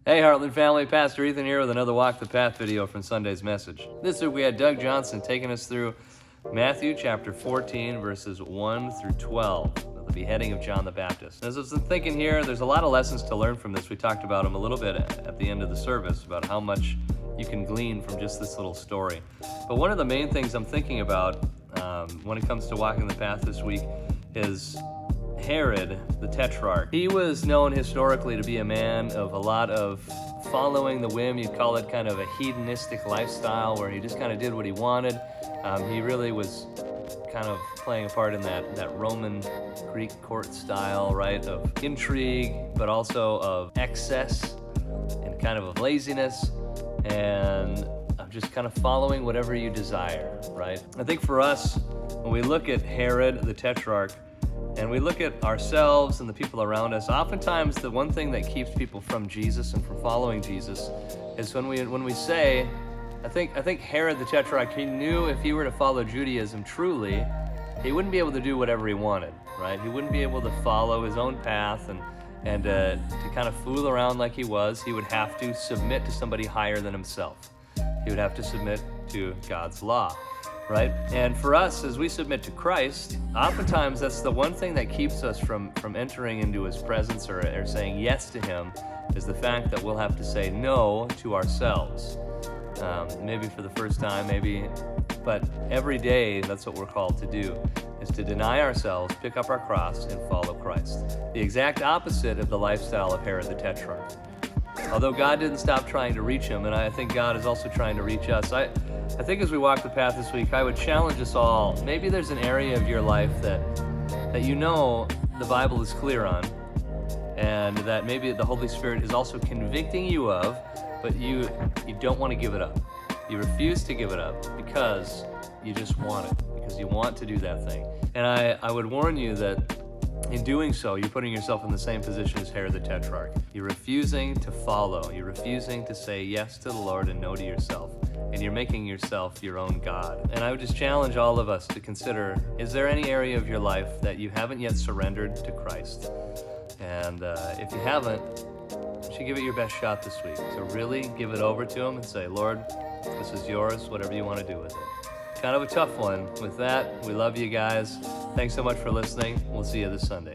Hey Heartland family, Pastor Ethan here with another Walk the Path video from Sunday's message. This week we had Doug Johnson taking us through Matthew chapter 14 verses 1 through 12, the beheading of John the Baptist. As I was thinking here, there's a lot of lessons to learn from this. We talked about them a little bit at the end of the service, about how much you can glean from just this little story. But one of the main things I'm thinking about when it comes to walking the path this week is Herod, the Tetrarch. He was known historically to be a man of a lot of following the whim. You'd call it kind of a hedonistic lifestyle where he just kind of did what he wanted. He really was kind of playing a part in that Roman Greek court style, right, of intrigue, but also of excess and kind of laziness and of just kind of following whatever you desire, right? I think for us, when we look at Herod, the Tetrarch, and we look at ourselves and the people around us, oftentimes the one thing that keeps people from Jesus and from following Jesus is when we say, I think Herod the Tetrarch, he knew if he were to follow Judaism truly, he wouldn't be able to do whatever he wanted, right? He wouldn't be able to follow his own path and to kind of fool around like he was. He would have to submit to somebody higher than himself. He would have to submit to God's law. Right? And for us, as we submit to Christ, oftentimes that's the one thing that keeps us from entering into his presence or saying yes to him, is the fact that we'll have to say no to ourselves. Maybe for the first time, but every day that's what we're called to do, is to deny ourselves, pick up our cross, and follow Christ. The exact opposite of the lifestyle of Herod the Tetrarch. Although God didn't stop trying to reach him, and I think God is also trying to reach us. I think as we walk the path this week, I would challenge us all. Maybe there's an area of your life that you know the Bible is clear on, and that maybe the Holy Spirit is also convicting you of, but you don't want to give it up. You refuse to give it up because you just want it, because you want to do that thing. And I would warn you that in doing so, you're putting yourself in the same position as Herod the Tetrarch. You're refusing to follow. You're refusing to say yes to the Lord and no to yourself. And you're making yourself your own God. And I would just challenge all of us to consider, is there any area of your life that you haven't yet surrendered to Christ? And if you haven't, you should give it your best shot this week. So really give it over to him and say, Lord, this is yours, whatever you want to do with it. Kind of a tough one. With that, we love you guys. Thanks so much for listening. We'll see you this Sunday.